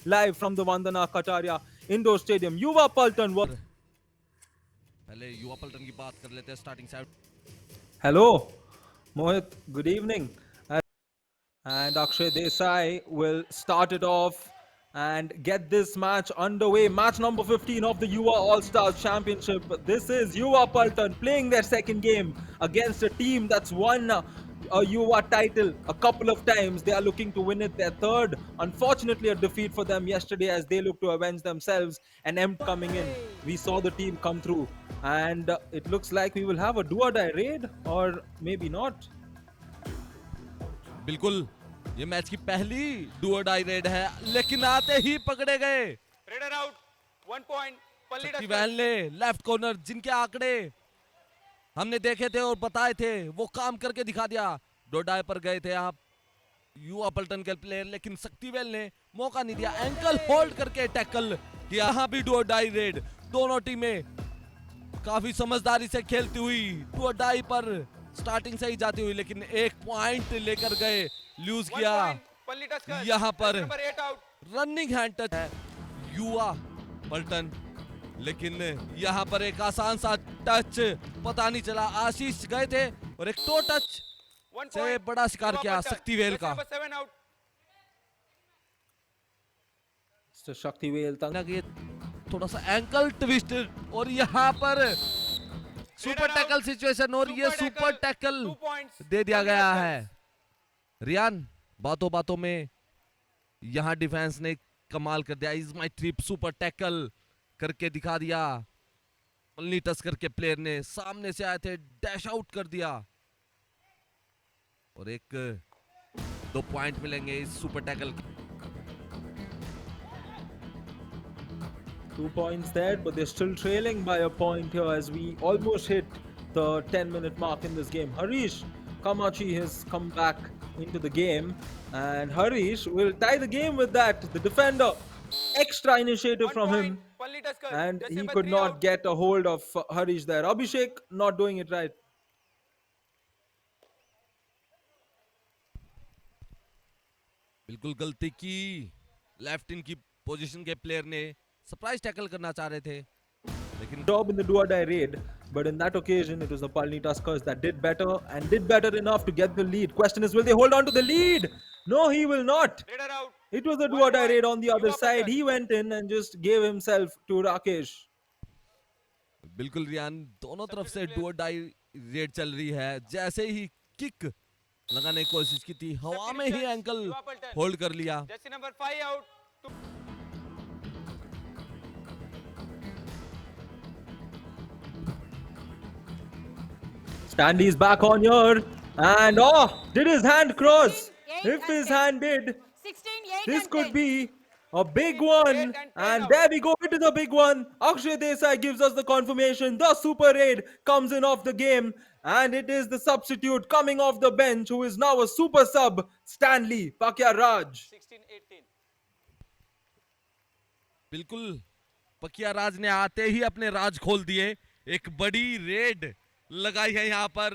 live from the Vandana Kataria Indoor Stadium. Yuva Paltan. पहले युवा पलटन की बात कर लेते हैं starting side. Hello, Mohit. Good evening. And Akshay Desai will start it off and get this match underway. Match number 15 of the Yuva All Stars Championship. This is Yuva Paltan playing their second game against a team that's won a Yuva title a couple of times. They are looking to win it their third. Unfortunately, a defeat for them yesterday as they look to avenge themselves. And M coming in. We saw the team come through. And it looks like we will have a do-or-die raid, or maybe not. बिल्कुल ये match की पहली do और die red है, लेकिन आते ही पकड़े गए। रेडर आउट, 1 पॉइंट पल्ली शक्ति टक्कर। बहल ने लेफ्ट कॉर्नर, जिनके आंकड़े हमने देखे थे और बताए थे, वो काम करके दिखा दिया। डोडाई पर गए थे आप युवा पलटन के प्लेयर, लेकिन शक्तिवेल ने मौका नहीं दिया। एंकल होल्ड करके टैकल किया। यहाँ भी डू और डाई रेड, दोनों टीमें काफी समझदारी से खेलती हुई डू और डाई पर स्टार्टिंग से ही जाती हुई, लेकिन एक पॉइंट लेकर गए, लूज किया। पल्ली टक्कर। यहाँ पर number 8 out. Running hand touch है युवा पलटन, लेकिन यहाँ पर एक आसान सा टच, पता नहीं चला। आशीष गए थे और एक टो टच 1 से पॉइंट बड़ा शिकार किया शक्तिवेल का। Number 7 out. Mr. Shaktivel ये थोड़ा सा एंकल ट्विस्ट और यहाँ पर सुपर टैकल सिचुएशन, और ये सुपर टैकल 2 पॉइंट्स दे दिया गया है। रियान बातों बातों में यहाँ डिफेंस ने कमाल कर दिया। Is my trip super tackle करके दिखा दिया। ओनली टस्कर के प्लेयर ने सामने से आए थे, डैश आउट कर दिया, और एक 2 पॉइंट मिलेंगे इस super tackle. 2 points there, but they're still trailing by a point here as we almost hit the 10-minute mark in this game. Harish Kamachi has come back into the game, and Harish will tie the game with that. The defender, extra initiative 1 from him, point पल्ली टक्कर। and जैसे he number could 3 not out. get a hold of Harish there. Abhishek not doing it right. बिल्कुल गलती की। Left in की position के player ने surprise tackle करना चाह रहे थे, लेकिन Job in the do-or-die raid, but in that occasion it was the Palni Tuskers that did better and did better enough to get the lead. Question is, will they hold on to the lead? No, he will not. Raider out. It was a 1 do-or-die point, raid on the other Yuva side. Paltan। He went in and just gave himself to Rakesh. बिल्कुल रियान, दोनों तरफ से do और die red चल रही है। जैसे ही kick लगाने की कोशिश की थी, हवा में ही एंकल युवा पलटन। होल्ड कर लिया। जैसे number 5 out. Stanley's back on here. And did his hand cross? 16, 8 If and his 10. hand did, 16, 8 this and could 10. be a big one. and 10 And out. there we go. It is a big one. Akshay Desai gives us the confirmation. The Super Raid comes in off the game. And it is the substitute coming off the bench who is now a super sub, Stanley Pakya Raj. 16 18। बिल्कुल पकिया राज ने आते ही अपने राज खोल दिए। एक बड़ी red लगाई है यहाँ पर,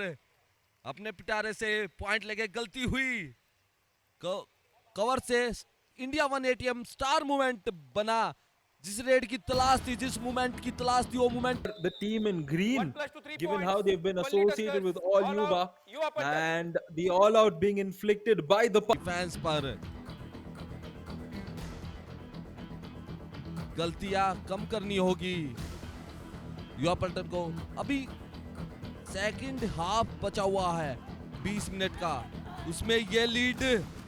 अपने पिटारे से पॉइंट लेके गलती हुई। कवर से इंडिया 1 ATM स्टार मूवमेंट बना। जिस रेड की तलाश थी, जिस मूवमेंट की तलाश थी, वो movement The team in green, 1 plus 2 3 given points. how they've been Palli associated Tuskers, with all all Yuva, out, Yuva Paltan। and the all out being inflicted by the fans पर गलतियां कम करनी होगी युवा पलटन को। अभी सेकंड हाफ बचा हुआ है 20 मिनट का, उसमें ये लीड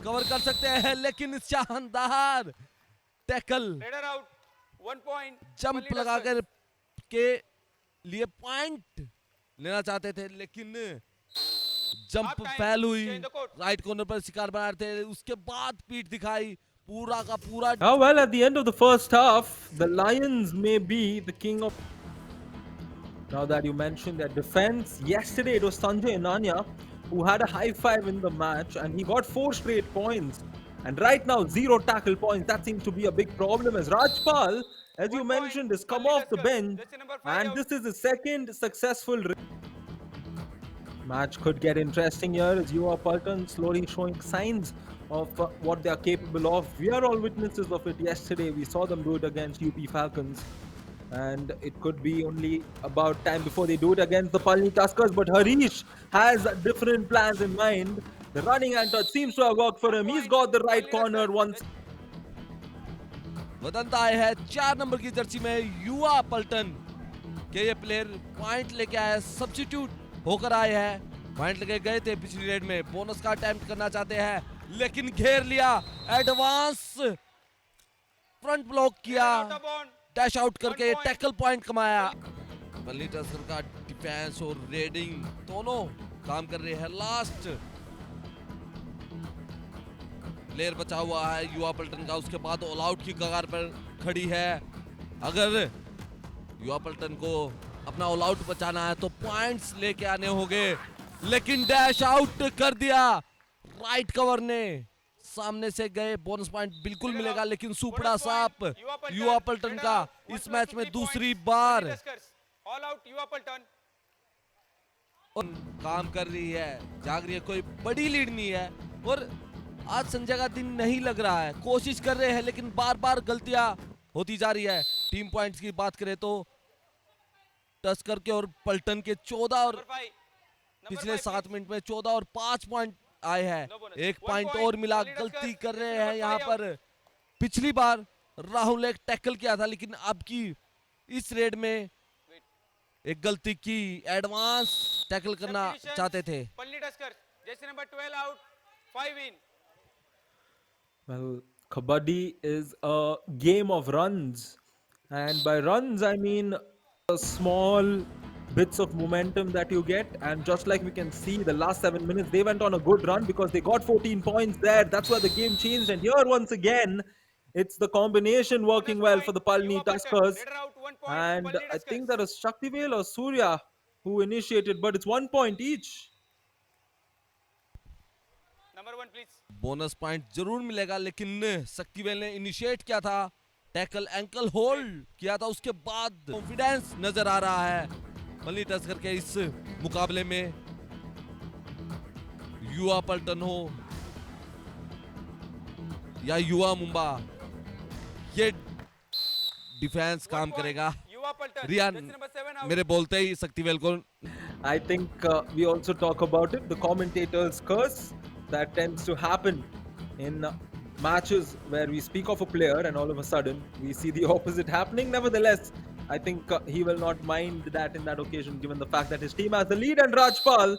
कवर कर सकते हैं, लेकिन शानदार tackle, raider out, 1 point jump लगाकर के लिए पॉइंट लेना चाहते थे, लेकिन जंप Half time, फेल हुई। change the court। Right corner पर शिकार बना रहे थे, उसके बाद पीठ दिखाई। पूरा का पूरा Oh, well, at the end of the first half, the Lions may be the king of. Now that you mentioned their defense, yesterday it was Sanjay Nanya who had a high five in the match and he got 4 straight points. And right now, 0 tackle points. That seems to be a big problem as Rajpal, as you 1 point, mentioned, has come Palli off the Tuskers, bench. jersey number 5 And out। this is the second successful. Match could get interesting here as Yuva Paltan slowly showing signs of what they are capable of. We are all witnesses of it. Yesterday, we saw them do it against UP Falcons, and it could be only about time before they do it against the Palni Tuskers. But Harish has different plans in mind. The running and touch seems to have worked for him. He's got the right corner once. वदंता आए है 4 number की Jersey में युवा पल्टन के ये player point लेके आए, substitute होकर आए हैं। पॉइंट लेके गए थे पिछली रेड में, बोनस का अटेम्प्ट करना चाहते हैं लेकिन घेर लिया। एडवांस फ्रंट ब्लॉक किया, डैश आउट करके टैकल पॉइंट कमाया। बल्ली टस्कर का डिफेंस और रेडिंग दोनों काम कर रहे हैं। लास्ट प्लेयर बचा हुआ है युवा पल्टन का, उसके बाद ऑल आउट की कगार पर खड़ी है। अगर युवा पल्टन को अपना ऑल आउट बचाना है तो पॉइंट्स लेके आने होंगे, लेकिन डैश आउट कर दिया राइट कवर ने। सामने से गए, बोनस पॉइंट बिल्कुल मिलेगा, लेकिन सुपड़ा साफ युवा पल्टन का इस मैच में दूसरी बार ऑल आउट युवा पल्टन काम कर रही है, जाग रही है। कोई बड़ी लीड नहीं है और आज संजय का दिन नहीं लग रहा है। कोशिश कर रहे हैं लेकिन बार बार गलतियां होती जा रही है। टीम पॉइंट्स की बात करें तो टस्कर के और पल्टन के 14 और पिछले 7 मिनट में 14 और 5 पॉइंट आए हैं। एक पॉइंट और मिला, गलती कर रहे हैं यहाँ पर। पिछली बार राहुल ने एक टैकल किया था, लेकिन अब की इस रेड में एक गलती की, एडवांस टैकल करना चाहते थे। पल्ली tusker Jersey number 12 out, 5 in. Well, Kabaddi is a game of runs, and by runs I mean small bits of momentum that you get. And just like we can see, the last 7 minutes they went on a good run because they got 14 points there. That's where the game changed. And here once again, it's the combination working well for the Palni युवा पल्टन, Tuskers. Raider out, 1 point, And Palli I think Tuskers. that is Shaktivel or Surya who initiated, but it's 1 point each. Number 1 please. Bonus point जरूर मिलेगा, लेकिन शक्तिवेल ने initiate किया था, tackle ankle hold किया था, उसके बाद कॉन्फिडेंस नजर आ रहा है पल्ली टस्कर के इस मुकाबले में। युवा पल्टन हो या युवा मुंबा, ये डिफेंस काम करेगा। युवा पल्टन रियान जर्सी नंबर 7 आउट. मेरे बोलते ही शक्तिवेल को I think we also talk about it, the commentator's curse that tends to happen in matches where we speak of a player and all of a sudden we see the opposite happening. Nevertheless, I think he will not mind that in that occasion, given the fact that his team has the lead, and Rajpal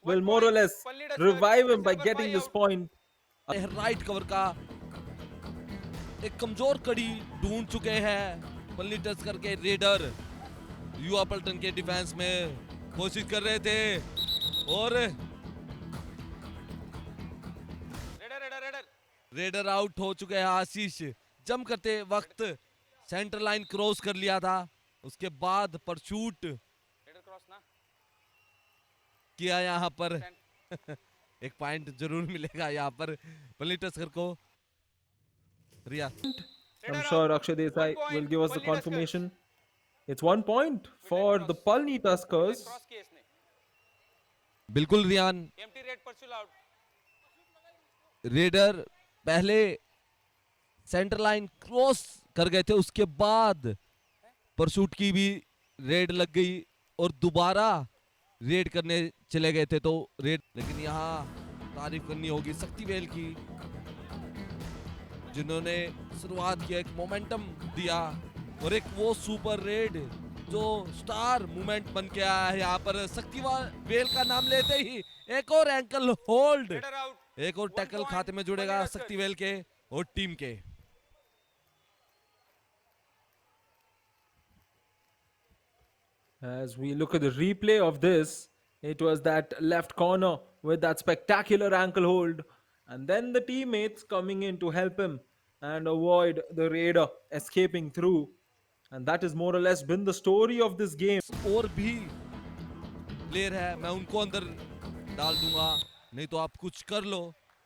will more or less revive him by getting this point. Right cover का एक कमजोर कड़ी ढूंढ चुके हैं पल्ली tusker के raider. युवा पल्टन के डिफेंस में कोशिश कर रहे थे और रेडर आउट हो चुके हैं। आशीष जंप करते वक्त सेंटर लाइन क्रॉस कर लिया था, उसके बाद परशूट रेडर क्रॉस ना किया यहाँ पर। एक पॉइंट जरूर मिलेगा यहाँ पर पल्ली टस्कर को। रिया I'm sure Akshay Desai will give us the confirmation. It's 1 point for the Palni Tuskers. Cross किया इसने. बिल्कुल रियान, empty raid pursue out. Raider पहले सेंटर लाइन क्रॉस कर गए थे, उसके बाद परशूट की भी रेड लग गई और दोबारा रेड करने चले गए थे तो रेड। लेकिन यहाँ तारीफ करनी होगी शक्तिवेल की, जिन्होंने शुरुआत की, एक मोमेंटम दिया और एक वो सुपर रेड जो स्टार मूवमेंट बन के आया है यहाँ पर। शक्तिवेल का नाम लेते ही एक और एंकल होल्ड, रेडर आउट. एक और टैकल खाते में जुड़ेगा शक्तिवेल के और टीम के। As we look at the replay of this, it was that left corner with that spectacular ankle hold, and then the teammates coming in to help him and avoid the raider escaping through. And that has more or less been the story of this game. और भी player है, मैं उनको अंदर डाल दूंगा, नहीं तो आप कुछ कर लो।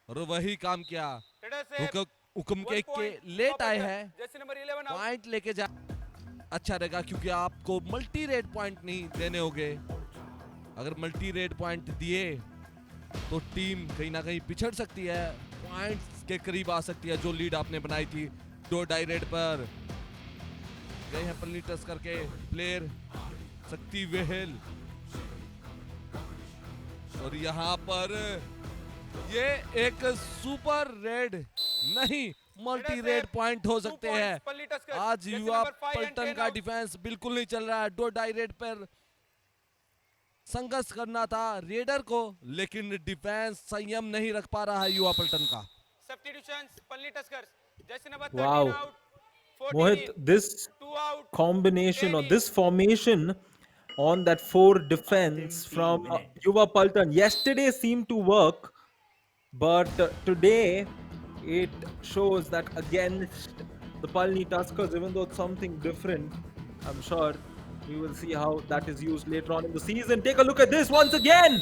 और वही काम किया। रेडर से हुक्म के लेट आए हैं, जर्सी नंबर 11 आउट. पॉइंट लेके जा अच्छा रहेगा, क्योंकि आपको मल्टी रेड पॉइंट नहीं देने होंगे। अगर मल्टी रेड पॉइंट दिए तो टीम कहीं ना कहीं पिछड़ सकती है। पॉइंट्स के करीब आ सकती है जो लीड आपने बनाई थी दो डाई रेड पर। गए हैं पल्ली टच करके प्लेयर शक्ति वेहल, और यहाँ पर ये एक सुपर रेड नहीं मल्टी रेड पॉइंट हो सकते हैं। आज युवा पलटन का डिफेंस बिल्कुल नहीं चल रहा है। दो डाई रेड पर संघर्ष करना था रेडर को, लेकिन डिफेंस संयम नहीं रख पा रहा है युवा पलटन का। Substitutions, Palli Tuskers. Jersey number 13 Wow. out. 14 Mohit, in. this 2 out. combination or 10 in. this formation on that 4 defense from Yuva Paltan yesterday seemed to work, but today it shows that against the Palni Tuskers, even though it's something different, I'm sure we will see how that is used later on in the season. Take a look at this once again.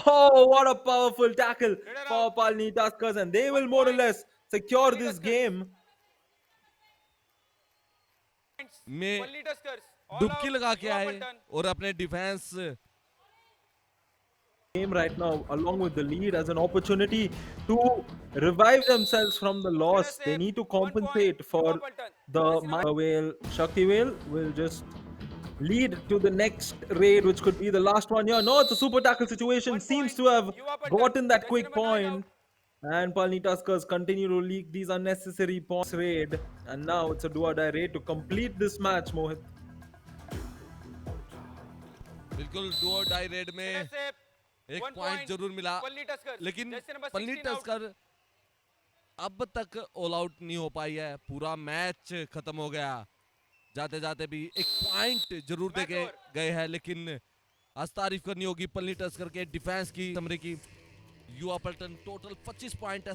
Oh, what a powerful tackle for Palni Tuskers, and they will more or less secure this game. में Palli Tuskers. All डुबकी out. लगा के Yuva आए Paltan. और अपने defence Game right now, along with the lead, as an opportunity to revive themselves from the loss. They need to compensate for the whale. Shakti Whale will just lead to the next raid, which could be the last one here. No, it's a super tackle situation. 1 Seems point. to have Yuva Paltan. gotten that Jersey quick number 9 point. And Palni Tuskers continue to leak these unnecessary points raid. And now it's a do or die raid to complete this match, Mohit. बिल्कुल दो die red में एक point जरूर मिला, लेकिन पल्ली tusker अब तक ऑल आउट नहीं हो पाई है। पूरा मैच खत्म हो गया, जाते जाते भी एक पॉइंट जरूर दे के गए हैं, लेकिन आज तारीफ करनी होगी पल्ली टस्कर के डिफेंस की, समरे की। युवा पलटन टोटल 25 पॉइंट है।